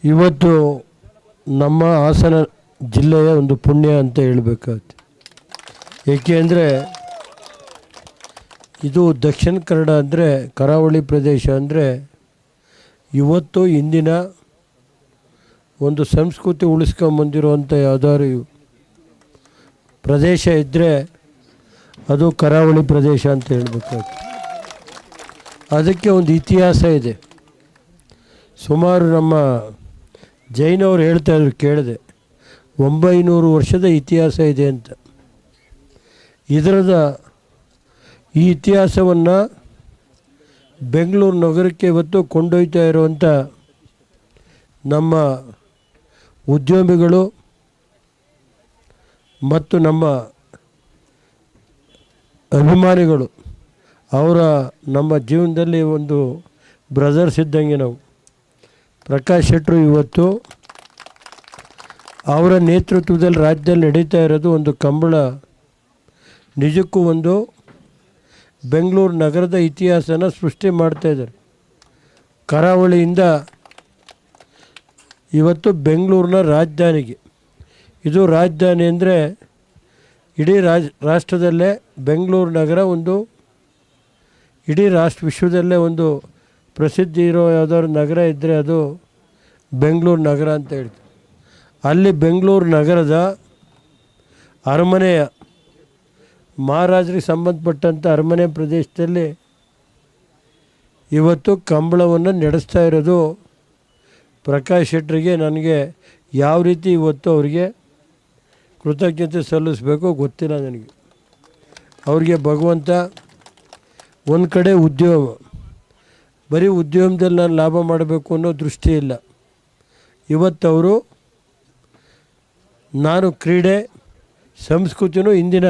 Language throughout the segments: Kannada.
ಇವತ್ತು ನಮ್ಮ ಹಾಸನ ಜಿಲ್ಲೆಯ ಒಂದು ಪುಣ್ಯ ಅಂತ ಹೇಳಬೇಕಾಗುತ್ತೆ. ಏಕೆಂದರೆ ಇದು ದಕ್ಷಿಣ ಕನ್ನಡ ಅಂದರೆ ಕರಾವಳಿ ಪ್ರದೇಶ ಅಂದರೆ ಇವತ್ತು ಇಂದಿನ ಒಂದು ಸಂಸ್ಕೃತಿ ಉಳಿಸ್ಕೊಂಬಂದಿರುವಂಥ ಯಾವ್ದಾದ್ರು ಪ್ರದೇಶ ಇದ್ದರೆ ಅದು ಕರಾವಳಿ ಪ್ರದೇಶ ಅಂತ ಹೇಳಬೇಕಾಗುತ್ತೆ. ಅದಕ್ಕೆ ಒಂದು ಇತಿಹಾಸ ಇದೆ. ಸುಮಾರು ನಮ್ಮ ಜೈನವರು ಹೇಳ್ತಾಯಿದ್ರು, ಕೇಳಿದೆ, 900 ವರ್ಷದ ಇತಿಹಾಸ ಇದೆ ಅಂತ. ಇದರದ ಈ ಇತಿಹಾಸವನ್ನು ಬೆಂಗಳೂರು ನಗರಕ್ಕೆ ಇವತ್ತು ಕೊಂಡೊಯ್ತಾ ಇರುವಂಥ ನಮ್ಮ ಉದ್ಯಮಿಗಳು ಮತ್ತು ನಮ್ಮ ಅಭಿಮಾನಿಗಳು, ಅವರ ನಮ್ಮ ಜೀವನದಲ್ಲಿ ಒಂದು ಬ್ರದರ್ಸ್ ಇದ್ದಂಗೆ ನಾವು. ಪ್ರಕಾಶ್ ಶೆಟ್ಟರು ಇವತ್ತು ಅವರ ನೇತೃತ್ವದಲ್ಲಿ ರಾಜ್ಯದಲ್ಲಿ ನಡೀತಾ ಇರೋದು ಒಂದು ಕಂಬಳ ನಿಜಕ್ಕೂ ಒಂದು ಬೆಂಗಳೂರು ನಗರದ ಇತಿಹಾಸನ ಸೃಷ್ಟಿ ಮಾಡ್ತಾಯಿದ್ದಾರೆ. ಕರಾವಳಿಯಿಂದ ಇವತ್ತು ಬೆಂಗಳೂರಿನ ರಾಜಧಾನಿಗೆ, ಇದು ರಾಜಧಾನಿ ಅಂದರೆ ಇಡೀ ರಾಷ್ಟ್ರದಲ್ಲೇ ಬೆಂಗಳೂರು ನಗರ ಒಂದು ಇಡೀ ವಿಶ್ವದಲ್ಲೇ ಒಂದು ಪ್ರಸಿದ್ಧಿ ಇರೋ ಯಾವುದಾದ್ರು ನಗರ ಇದ್ದರೆ ಅದು ಬೆಂಗಳೂರು ನಗರ ಅಂತ ಹೇಳ್ತೀವಿ. ಅಲ್ಲಿ ಬೆಂಗಳೂರು ನಗರದ ಅರಮನೆಯ ಮಹಾರಾಜರಿಗೆ ಸಂಬಂಧಪಟ್ಟಂಥ ಅರಮನೆ ಪ್ರದೇಶದಲ್ಲಿ ಇವತ್ತು ಕಂಬಳವನ್ನು ನಡೆಸ್ತಾ ಇರೋದು ಪ್ರಕಾಶ್ ಶೆಟ್ಟರಿಗೆ ನನಗೆ ಯಾವ ರೀತಿ ಇವತ್ತು ಅವರಿಗೆ ಕೃತಜ್ಞತೆ ಸಲ್ಲಿಸಬೇಕು ಗೊತ್ತಿಲ್ಲ ನನಗೆ. ಅವ್ರಿಗೆ ಭಗವಂತ ಒಂದು ಕಡೆ ಉದ್ಯೋಗ, ಬರೀ ಉದ್ಯಮದಲ್ಲಿ ನಾನು ಲಾಭ ಮಾಡಬೇಕು ಅನ್ನೋ ದೃಷ್ಟಿ ಇಲ್ಲ. ಇವತ್ತವರು ನಾನು ಕ್ರೀಡೆ ಸಂಸ್ಕೃತಿನೂ ಇಂದಿನ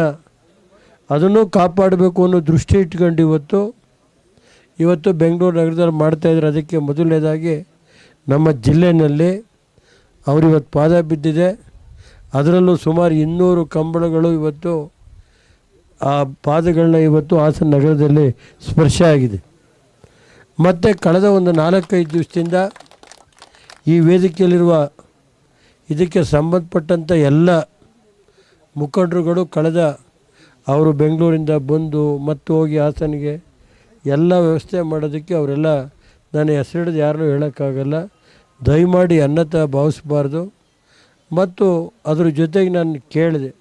ಅದನ್ನು ಕಾಪಾಡಬೇಕು ಅನ್ನೋ ದೃಷ್ಟಿ ಇಟ್ಕೊಂಡು ಇವತ್ತು ಬೆಂಗಳೂರು ನಗರದಲ್ಲಿ ಮಾಡ್ತಾಯಿದ್ರು. ಅದಕ್ಕೆ ಮೊದಲನೇದಾಗಿ ನಮ್ಮ ಜಿಲ್ಲೆಯಲ್ಲಿ ಅವರಿವತ್ತು ಪಾದ ಬಿದ್ದಿದೆ. ಅದರಲ್ಲೂ ಸುಮಾರು 200 ಕಂಬಳಗಳು ಇವತ್ತು ಆ ಪಾದಗಳನ್ನ ಇವತ್ತು ಹಾಸನ ನಗರದಲ್ಲಿ ಸ್ಪರ್ಶ ಆಗಿದೆ. ಮತ್ತು ಕಳೆದ ಒಂದು 4-5 ದಿವಸದಿಂದ ಈ ವೇದಿಕೆಯಲ್ಲಿರುವ ಇದಕ್ಕೆ ಸಂಬಂಧಪಟ್ಟಂಥ ಎಲ್ಲ ಮುಖಂಡರುಗಳು ಅವರು ಬೆಂಗಳೂರಿಂದ ಬಂದು ಮತ್ತು ಹೋಗಿ ಹಾಸನಿಗೆ ಎಲ್ಲ ವ್ಯವಸ್ಥೆ ಮಾಡೋದಕ್ಕೆ ಅವರೆಲ್ಲ, ನಾನು ಹೆಸರಿಡಿದು ಯಾರನ್ನೂ ಹೇಳೋಕ್ಕಾಗಲ್ಲ, ದಯಮಾಡಿ ಅನ್ನತ ಭಾವಿಸಬಾರ್ದು. ಮತ್ತು ಅದ್ರ ಜೊತೆಗೆ ನಾನು ಕೇಳಿದೆ,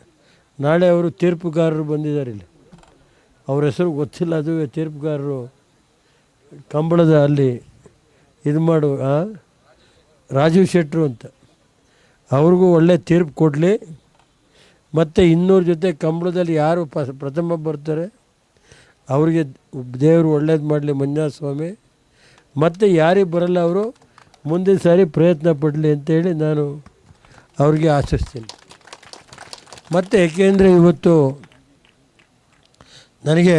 ನಾಳೆ ಅವರು ತೀರ್ಪುಗಾರರು ಬಂದಿದ್ದಾರೆ ಇಲ್ಲಿ, ಅವ್ರ ಹೆಸರು ಗೊತ್ತಿಲ್ಲ, ಅದು ತೀರ್ಪುಗಾರರು ಕಂಬಳದ ಅಲ್ಲಿ ಇದು ರಾಜೀವ್ ಶೆಟ್ಟರು ಅಂತ, ಅವ್ರಿಗೂ ಒಳ್ಳೆ ತೀರ್ಪು ಕೊಡಲಿ. ಮತ್ತು 200 ಜೊತೆ ಕಂಬಳದಲ್ಲಿ ಯಾರು ಪ್ರಥಮ ಬರ್ತಾರೆ ಅವರಿಗೆ ದೇವರು ಒಳ್ಳೇದು ಮಾಡಲಿ ಮಂಜುನಾಥ ಸ್ವಾಮಿ. ಮತ್ತು ಯಾರಿಗೆ ಬರಲ್ಲ ಅವರು ಮುಂದಿನ ಸಾರಿ ಪ್ರಯತ್ನ ಪಡಲಿ ಅಂತೇಳಿ ನಾನು ಅವ್ರಿಗೆ ಆಶಿಸ್ತೀನಿ. ಮತ್ತು ಏಕೆಂದರೆ ಇವತ್ತು ನನಗೆ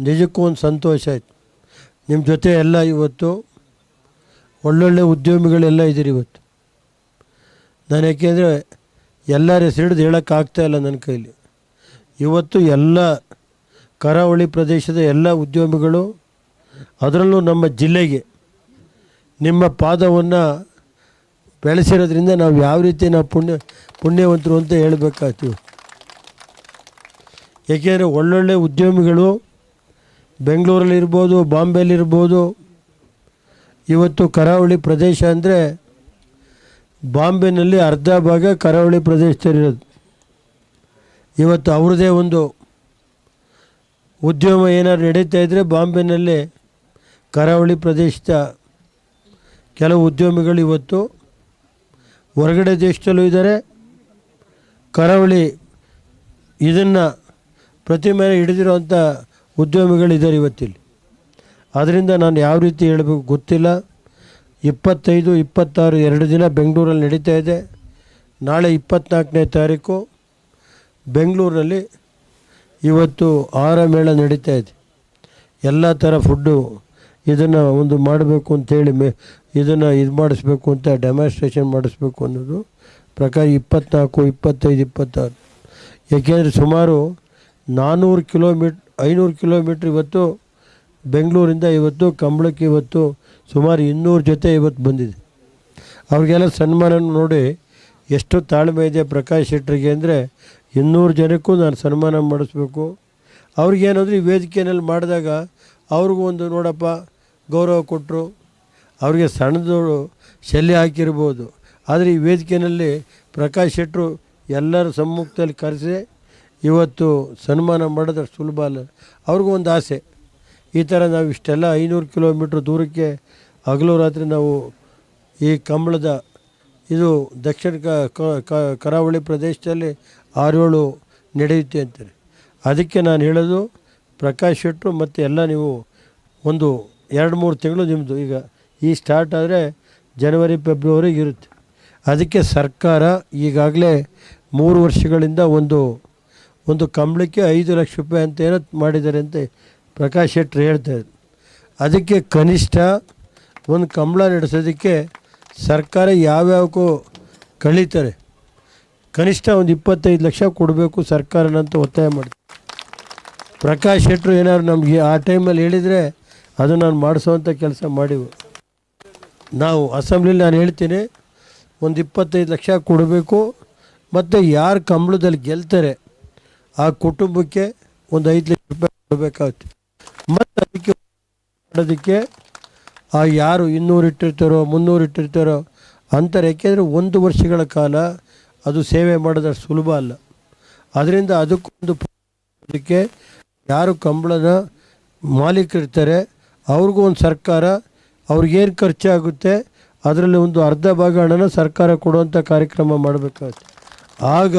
ನಿಜಕ್ಕೂ ಒಂದು ಸಂತೋಷ ಆಯಿತು. ನಿಮ್ಮ ಜೊತೆ ಎಲ್ಲ ಇವತ್ತು ಒಳ್ಳೊಳ್ಳೆ ಉದ್ಯಮಿಗಳೆಲ್ಲ ಇದ್ದೀರಿ ಇವತ್ತು. ನಾನು ಏಕೆಂದರೆ ಎಲ್ಲರ ಹೆಸರಿಡ್ದು ಹೇಳೋಕ್ಕಾಗ್ತಾಯಿಲ್ಲ ನನ್ನ ಕೈಲಿ. ಇವತ್ತು ಎಲ್ಲ ಕರಾವಳಿ ಪ್ರದೇಶದ ಎಲ್ಲ ಉದ್ಯಮಿಗಳು, ಅದರಲ್ಲೂ ನಮ್ಮ ಜಿಲ್ಲೆಗೆ ನಿಮ್ಮ ಪಾದವನ್ನು ಬೆಳೆಸಿರೋದ್ರಿಂದ ನಾವು ಯಾವ ರೀತಿ ನಾವು ಪುಣ್ಯವಂತರು ಅಂತ ಹೇಳಬೇಕಾಗ್ತೀವಿ. ಏಕೆಂದರೆ ಒಳ್ಳೊಳ್ಳೆ ಉದ್ಯಮಿಗಳು ಬೆಂಗಳೂರಲ್ಲಿರ್ಬೋದು, ಬಾಂಬೆಲಿರ್ಬೋದು. ಇವತ್ತು ಕರಾವಳಿ ಪ್ರದೇಶ ಅಂದರೆ ಬಾಂಬೆನಲ್ಲಿ ಅರ್ಧ ಭಾಗ ಕರಾವಳಿ ಪ್ರದೇಶದಲ್ಲಿರೋದು. ಇವತ್ತು ಅವ್ರದ್ದೇ ಒಂದು ಉದ್ಯಮ ಏನಾದ್ರು ನಡೀತಾ ಇದ್ದರೆ ಬಾಂಬೆನಲ್ಲಿ ಕರಾವಳಿ ಪ್ರದೇಶದ ಕೆಲವು ಉದ್ಯಮಿಗಳು ಇವತ್ತು ಹೊರಗಡೆ ದೇಶದಲ್ಲೂ ಇದ್ದಾರೆ. ಕರಾವಳಿ ಇದನ್ನು ಪ್ರತಿಮೆ ಹಿಡಿದಿರೋವಂಥ ಉದ್ಯಮಿಗಳಿದ್ದಾರೆ ಇವತ್ತಿಲ್ಲಿ. ಆದ್ದರಿಂದ ನಾನು ಯಾವ ರೀತಿ ಹೇಳಬೇಕು ಗೊತ್ತಿಲ್ಲ. 25, 26 2 ದಿನ ಬೆಂಗಳೂರಲ್ಲಿ ನಡೀತಾ ಇದೆ. ನಾಳೆ 24ನೇ ತಾರೀಕು ಬೆಂಗಳೂರಿನಲ್ಲಿ ಇವತ್ತು ಆಹಾರ ಮೇಳ ನಡೀತಾ ಇದೆ. ಎಲ್ಲ ಥರ ಫುಡ್ಡು ಇದನ್ನು ಒಂದು ಮಾಡಬೇಕು ಅಂಥೇಳಿ ಇದನ್ನು ಮಾಡಿಸ್ಬೇಕು ಅಂತ ಡೆಮಾನ್ಸ್ಟ್ರೇಷನ್ ಮಾಡಿಸ್ಬೇಕು ಅನ್ನೋದು ಪ್ರಕಾರ 24, 25, 26. ಏಕೆಂದರೆ ಸುಮಾರು 500 ಕಿಲೋಮೀಟ್ರ್ ಇವತ್ತು ಬೆಂಗಳೂರಿಂದ ಇವತ್ತು ಕಂಬಳಕ್ಕೆ ಇವತ್ತು ಸುಮಾರು 200 ಜೊತೆ ಇವತ್ತು ಬಂದಿದೆ. ಅವ್ರಿಗೆಲ್ಲ ಸನ್ಮಾನ ನೋಡಿ ಎಷ್ಟು ತಾಳ್ಮೆ ಇದೆ ಪ್ರಕಾಶ್ ಶೆಟ್ಟರಿಗೆ ಅಂದರೆ 200 ಜನಕ್ಕೂ ನಾನು ಸನ್ಮಾನ ಮಾಡಿಸ್ಬೇಕು. ಅವ್ರಿಗೇನಾದರೂ ಈ ವೇದಿಕೆಯಲ್ಲಿ ಮಾಡಿದಾಗ ಅವ್ರಿಗೂ ಒಂದು ನೋಡಪ್ಪ ಗೌರವ ಕೊಟ್ಟರು. ಅವ್ರಿಗೆ ಸಣ್ಣದವರು ಶಲ್ಯ ಹಾಕಿರ್ಬೋದು, ಆದರೆ ಈ ವೇದಿಕೆಯಲ್ಲಿ ಪ್ರಕಾಶ್ ಶೆಟ್ಟರು ಎಲ್ಲರ ಸಮ್ಮುಖದಲ್ಲಿ ಕರೆಸಿ ಇವತ್ತು ಸನ್ಮಾನ ಮಾಡೋದು ಸುಲಭ ಅಲ್ಲ. ಅವ್ರಿಗೂ ಒಂದು ಆಸೆ, ಈ ಥರ ನಾವು ಇಷ್ಟೆಲ್ಲ 500 ಕಿಲೋಮೀಟ್ರ್ ದೂರಕ್ಕೆ ಹಗಲು ರಾತ್ರಿ ನಾವು ಈ ಕಂಬಳದ ಇದು ದಕ್ಷಿಣ ಕರಾವಳಿ ಪ್ರದೇಶದಲ್ಲಿ 6-7 ನಡೆಯುತ್ತೆ ಅಂತಾರೆ. ಅದಕ್ಕೆ ನಾನು ಹೇಳೋದು ಪ್ರಕಾಶ್ ಶೆಟ್ಟರು ಮತ್ತು ಎಲ್ಲ ನೀವು ಒಂದು 2-3 ತಿಂಗಳು ನಿಮ್ಮದು ಈಗ ಈ ಸ್ಟಾರ್ಟ್ ಆದರೆ ಜನವರಿ ಫೆಬ್ರವರಿಗೆ ಇರುತ್ತೆ. ಅದಕ್ಕೆ ಸರ್ಕಾರ ಈಗಾಗಲೇ 3 ವರ್ಷಗಳಿಂದ ಒಂದು ಕಂಬಳಕ್ಕೆ 5 ಲಕ್ಷ ರೂಪಾಯಿ ಅಂತ ಏನೋ ಮಾಡಿದ್ದಾರೆ ಅಂತ ಪ್ರಕಾಶ್ ಶೆಟ್ಟರು ಹೇಳ್ತಾಯಿದ್ರು. ಅದಕ್ಕೆ ಕನಿಷ್ಠ ಒಂದು ಕಂಬಳ ನಡೆಸೋದಕ್ಕೆ ಸರ್ಕಾರ ಯಾವ್ಯಾವಕ್ಕೂ ಕಳೀತಾರೆ, ಕನಿಷ್ಠ ಒಂದು 25 ಲಕ್ಷ ಕೊಡಬೇಕು ಸರ್ಕಾರನಂತ ಒತ್ತಾಯ ಮಾಡ್ತಾರೆ. ಪ್ರಕಾಶ್ ಶೆಟ್ಟರು ಏನಾದ್ರು ನಮಗೆ ಆ ಟೈಮಲ್ಲಿ ಹೇಳಿದರೆ ಅದು ನಾನು ಮಾಡಿಸೋವಂಥ ಕೆಲಸ ಮಾಡಿವು. ನಾವು ಅಸೆಂಬ್ಲಿಲಿ ನಾನು ಹೇಳ್ತೀನಿ, ಒಂದು 25 ಲಕ್ಷ ಕೊಡಬೇಕು. ಮತ್ತು ಯಾರು ಕಂಬಳದಲ್ಲಿ ಗೆಲ್ತಾರೆ ಆ ಕುಟುಂಬಕ್ಕೆ ಒಂದು 5 ಲಕ್ಷ ರೂಪಾಯಿ ಕೊಡಬೇಕಾಗುತ್ತೆ. ಮತ್ತು ಅದಕ್ಕೆ ಮಾಡೋದಕ್ಕೆ ಆ ಯಾರು 200 ಇಟ್ಟಿರ್ತಾರೋ 300 ಇಟ್ಟಿರ್ತಾರೋ ಅಂತಾರೆ. ಯಾಕೆಂದರೆ 1 ವರ್ಷಗಳ ಕಾಲ ಅದು ಸೇವೆ ಮಾಡೋದು ಸುಲಭ ಅಲ್ಲ. ಅದರಿಂದ ಅದಕ್ಕೊಂದು ಅದಕ್ಕೆ ಯಾರು ಕಂಬಳದ ಮಾಲೀಕರಿರ್ತಾರೆ ಅವ್ರಿಗೂ ಒಂದು ಸರ್ಕಾರ ಅವ್ರಿಗೇನು ಖರ್ಚಾಗುತ್ತೆ ಅದರಲ್ಲಿ ಒಂದು ಅರ್ಧ ಭಾಗ ಹಣನ ಸರ್ಕಾರ ಕೊಡುವಂಥ ಕಾರ್ಯಕ್ರಮ ಮಾಡಬೇಕಾಗುತ್ತೆ. ಆಗ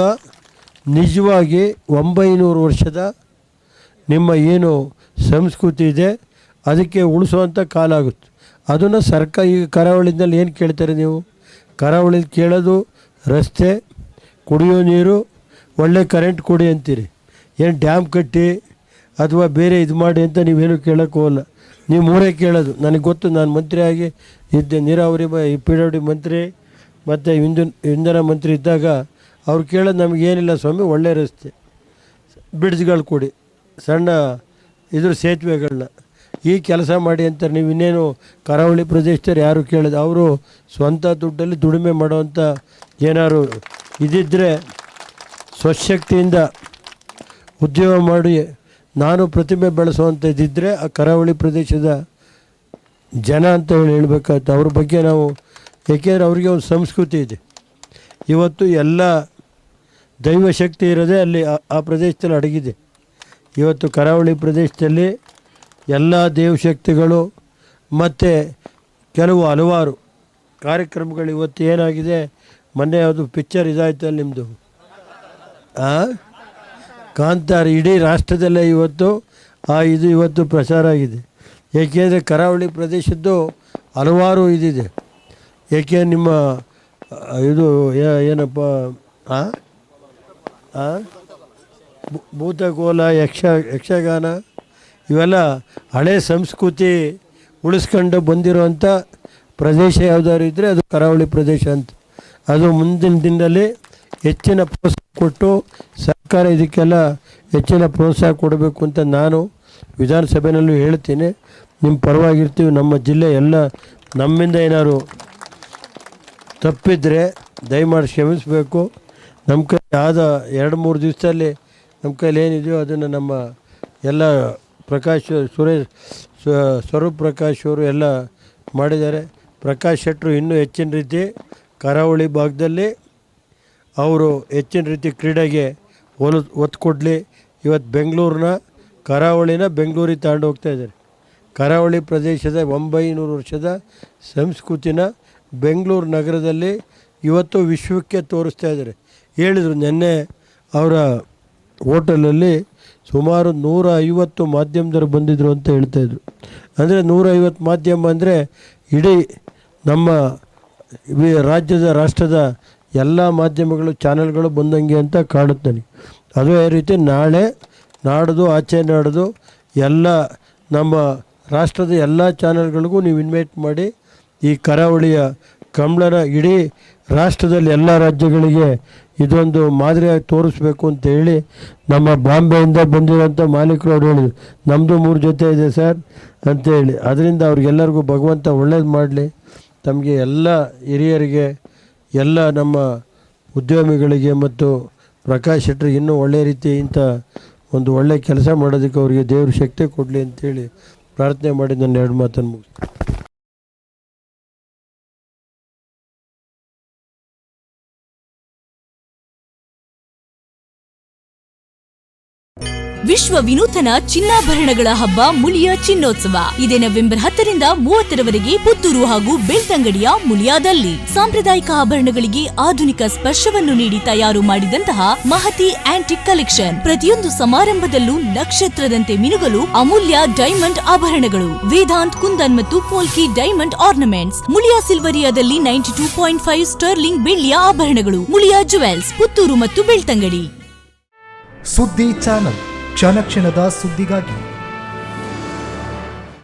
ನಿಜವಾಗಿ 900 ವರ್ಷದ ನಿಮ್ಮ ಏನು ಸಂಸ್ಕೃತಿ ಇದೆ ಅದಕ್ಕೆ ಉಳಿಸುವಂಥ ಕಾಲ ಆಗುತ್ತೆ. ಅದನ್ನು ಸರ್ಕಾರ ಈಗ ಕರಾವಳಿನಲ್ಲಿ ಏನು ಕೇಳ್ತಾರೆ ನೀವು? ಕರಾವಳಿಲಿ ಕೇಳೋದು ರಸ್ತೆ, ಕುಡಿಯೋ ನೀರು, ಒಳ್ಳೆ ಕರೆಂಟ್ ಕೊಡಿ ಅಂತೀರಿ. ಏನು ಡ್ಯಾಮ್ ಕಟ್ಟಿ ಅಥವಾ ಬೇರೆ ಇದು ಮಾಡಿ ಅಂತ ನೀವೇನು ಕೇಳೋಕ್ಕೆ ಹೋಗಲ್ಲ. ನೀವು ಮೂರೇ ಕೇಳೋದು. ನನಗೆ ಗೊತ್ತು, ನಾನು ಮಂತ್ರಿಯಾಗಿ ಇದ್ದೆ, ನೀರಾವರಿ PWD ಮಂತ್ರಿ ಮತ್ತು ಇಂಧನ ಮಂತ್ರಿ ಇದ್ದಾಗ ಅವ್ರು ಕೇಳೋದು ನಮಗೇನಿಲ್ಲ ಸ್ವಾಮಿ, ಒಳ್ಳೆ ರಸ್ತೆ, ಬ್ರಿಡ್ಜ್ಗಳು ಕೊಡಿ, ಸಣ್ಣ ಇದ್ರ ಸೇತುವೆಗಳನ್ನ ಈ ಕೆಲಸ ಮಾಡಿ ಅಂತಾರೆ. ನೀವು ಇನ್ನೇನು ಕರಾವಳಿ ಪ್ರದೇಶದಲ್ಲಿ ಯಾರು ಕೇಳೋದು? ಅವರು ಸ್ವಂತ ದುಡ್ಡಲ್ಲಿ ದುಡಿಮೆ ಮಾಡೋವಂಥ ಏನಾದ್ರು ಇದ್ದಿದ್ದರೆ ಸ್ವಶಕ್ತಿಯಿಂದ ಉದ್ಯೋಗ ಮಾಡಿ ನಾನು ಪ್ರತಿಭೆ ಬೆಳೆಸುವಂಥ ಇದ್ದಿದ್ದರೆ ಆ ಕರಾವಳಿ ಪ್ರದೇಶದ ಜನ ಅಂತ ಹೇಳಬೇಕಾಗುತ್ತೆ ಅವ್ರ ಬಗ್ಗೆ ನಾವು. ಏಕೆಂದರೆ ಅವರಿಗೆ ಒಂದು ಸಂಸ್ಕೃತಿ ಇದೆ. ಇವತ್ತು ಎಲ್ಲ ದೈವಶಕ್ತಿ ಇರೋದೇ ಅಲ್ಲಿ ಆ ಪ್ರದೇಶದಲ್ಲಿ ಅಡಗಿದೆ. ಇವತ್ತು ಕರಾವಳಿ ಪ್ರದೇಶದಲ್ಲಿ ಎಲ್ಲ ದೇವಶಕ್ತಿಗಳು ಮತ್ತು ಕೆಲವು ಹಲವಾರು ಕಾರ್ಯಕ್ರಮಗಳು ಇವತ್ತು ಏನಾಗಿದೆ. ಮೊನ್ನೆ ಯಾವುದು ಪಿಕ್ಚರ್ ಇದಾಯ್ತಲ್ಲ ನಿಮ್ಮದು ಕಾಂತಾರ, ಇಡೀ ರಾಷ್ಟ್ರದಲ್ಲೇ ಇವತ್ತು ಇದು ಇವತ್ತು ಪ್ರಚಾರ ಆಗಿದೆ. ಏಕೆಂದರೆ ಕರಾವಳಿ ಪ್ರದೇಶದ್ದು ಹಲವಾರು ಇದಿದೆ. ಏಕೆ ನಿಮ್ಮ ಇದು ಏನಪ್ಪ ಭೂತಕೋಲ, ಯಕ್ಷಗಾನ ಇವೆಲ್ಲ ಹಳೆ ಸಂಸ್ಕೃತಿ ಉಳಿಸ್ಕೊಂಡು ಬಂದಿರೋವಂಥ ಪ್ರದೇಶ ಯಾವುದಾದ್ರು ಇದ್ದರೆ ಅದು ಕರಾವಳಿ ಪ್ರದೇಶ ಅಂತ. ಅದು ಮುಂದಿನ ದಿನದಲ್ಲಿ ಹೆಚ್ಚಿನ ಪ್ರೋತ್ಸಾಹ ಕೊಟ್ಟು ಸರ್ಕಾರ ಇದಕ್ಕೆಲ್ಲ ಹೆಚ್ಚಿನ ಪ್ರೋತ್ಸಾಹ ಕೊಡಬೇಕು ಅಂತ ನಾನು ವಿಧಾನಸಭೆಯಲ್ಲೂ ಹೇಳ್ತೀನಿ. ನಿಮ್ಮ ಪರವಾಗಿರ್ತೀವಿ. ನಮ್ಮ ಜಿಲ್ಲೆ ಎಲ್ಲ ನಮ್ಮಿಂದ ಏನಾದ್ರು ತಪ್ಪಿದರೆ ದಯಮಾಡಿ ಕ್ಷಮಿಸಬೇಕು. ನಮ್ಮ ಕೈ ಆದ 2-3 ದಿವಸದಲ್ಲಿ ನಮ್ಮ ಕೈಲಿ ಏನಿದೆಯೋ ಅದನ್ನು ನಮ್ಮ ಎಲ್ಲ ಸ್ವರೂಪ್ ಪ್ರಕಾಶ್ ಅವರು ಎಲ್ಲ ಮಾಡಿದ್ದಾರೆ. ಪ್ರಕಾಶ್ ಶೆಟ್ಟರು ಇನ್ನೂ ಹೆಚ್ಚಿನ ರೀತಿ ಕರಾವಳಿ ಭಾಗದಲ್ಲಿ ಅವರು ಹೆಚ್ಚಿನ ರೀತಿ ಕ್ರೀಡೆಗೆ ಒತ್ತು ಕೊಡಲಿ. ಇವತ್ತು ಬೆಂಗಳೂರಿನ ಕರಾವಳಿನ ಬೆಂಗಳೂರಿಗೆ ತಗೊಂಡು ಹೋಗ್ತಾ ಇದ್ದಾರೆ. ಕರಾವಳಿ ಪ್ರದೇಶದ 900 ವರ್ಷದ ಸಂಸ್ಕೃತಿನ ಬೆಂಗಳೂರು ನಗರದಲ್ಲಿ ಇವತ್ತು ವಿಶ್ವಕ್ಕೆ ತೋರಿಸ್ತಾ ಇದ್ದಾರೆ. ಹೇಳಿದರು ನಿನ್ನೆ ಅವರ ಹೋಟೆಲಲ್ಲಿ ಸುಮಾರು 150 ಮಾಧ್ಯಮದವರು ಬಂದಿದ್ದರು ಅಂತ ಹೇಳ್ತಾಯಿದ್ರು. ಅಂದರೆ 150 ಮಾಧ್ಯಮ ಅಂದರೆ ಇಡೀ ನಮ್ಮ ರಾಷ್ಟ್ರದ ಎಲ್ಲ ಮಾಧ್ಯಮಗಳು ಚಾನೆಲ್ಗಳು ಬಂದಂಗೆ ಅಂತ ಕಾಣುತ್ತೆ ನನಗೆ. ಅದೇ ರೀತಿ ನಾಳೆ ನಾಡ್ದು ಆಚೆ ನಾಡ್ದು ಎಲ್ಲ ನಮ್ಮ ರಾಷ್ಟ್ರದ ಎಲ್ಲ ಚಾನೆಲ್ಗಳಿಗೂ ನೀವು ಇನ್ವೈಟ್ ಮಾಡಿ ಈ ಕರಾವಳಿಯ ಕಂಬಳನ ಇಡೀ ರಾಷ್ಟ್ರದಲ್ಲಿ ಎಲ್ಲ ರಾಜ್ಯಗಳಿಗೆ ಇದೊಂದು ಮಾದರಿಯಾಗಿ ತೋರಿಸ್ಬೇಕು ಅಂತ ಹೇಳಿ ನಮ್ಮ ಬಾಂಬೆಯಿಂದ ಬಂದಿರೋಂಥ ಮಾಲೀಕರು ಅವ್ರು ಹೇಳಿದ್ರು, ನಮ್ಮದು 3 ಜೊತೆ ಇದೆ ಸರ್ ಅಂತೇಳಿ. ಅದರಿಂದ ಅವ್ರಿಗೆಲ್ಲರಿಗೂ ಭಗವಂತ ಒಳ್ಳೇದು ಮಾಡಲಿ. ತಮಗೆ ಎಲ್ಲ ಹಿರಿಯರಿಗೆ, ಎಲ್ಲ ನಮ್ಮ ಉದ್ಯಮಿಗಳಿಗೆ ಮತ್ತು ಪ್ರಕಾಶ್ ಶೆಟ್ಟರಿಗೆ ಇನ್ನೂ ಒಳ್ಳೆಯ ರೀತಿ ಇಂಥ ಒಂದು ಒಳ್ಳೆಯ ಕೆಲಸ ಮಾಡೋದಕ್ಕೆ ಅವರಿಗೆ ದೇವರು ಶಕ್ತಿ ಕೊಡಲಿ ಅಂತೇಳಿ ಪ್ರಾರ್ಥನೆ ಮಾಡಿ ನನ್ನ 2 ಮಾತನ್ನು ಮುಗಿಸ್ತೀನಿ. ವಿಶ್ವ ವಿನೂತನ ಚಿನ್ನಾಭರಣಗಳ ಹಬ್ಬ ಮುಳಿಯ ಚಿನ್ನೋತ್ಸವ ಇದೇ ನವೆಂಬರ್ 10ರಿಂದ 30ರವರೆಗೆ ಪುತ್ತೂರು ಹಾಗೂ ಬೆಳ್ತಂಗಡಿಯ ಮುಳಿಯಾದಲ್ಲಿ. ಸಾಂಪ್ರದಾಯಿಕ ಆಭರಣಗಳಿಗೆ ಆಧುನಿಕ ಸ್ಪರ್ಶವನ್ನು ನೀಡಿ ತಯಾರು ಮಾಡಿದಂತಹ ಮಹತಿ ಆಂಟಿಕ್ ಕಲೆಕ್ಷನ್. ಪ್ರತಿಯೊಂದು ಸಮಾರಂಭದಲ್ಲೂ ನಕ್ಷತ್ರದಂತೆ ಮಿನುಗಲು ಅಮೂಲ್ಯ ಡೈಮಂಡ್ ಆಭರಣಗಳು. ವೇದಾಂತ್, ಕುಂದನ್ ಮತ್ತು ಪೋಲ್ಕಿ ಡೈಮಂಡ್ ಆರ್ನಮೆಂಟ್ಸ್. ಮುಳಿಯಾ ಸಿಲ್ವರಿಯಾದಲ್ಲಿ 92.5 ಸ್ಟರ್ಲಿಂಗ್ ಬೆಳ್ಳಿಯ ಆಭರಣಗಳು. ಮುಳಿಯಾ ಜುವೆಲ್ಸ್, ಪುತ್ತೂರು ಮತ್ತು ಬೆಳ್ತಂಗಡಿ. ಸುದ್ದಿ ಚಾನಲ್, ಕ್ಷಣ ಕ್ಷಣದ ಸುದ್ದಿಗಾಗಿ.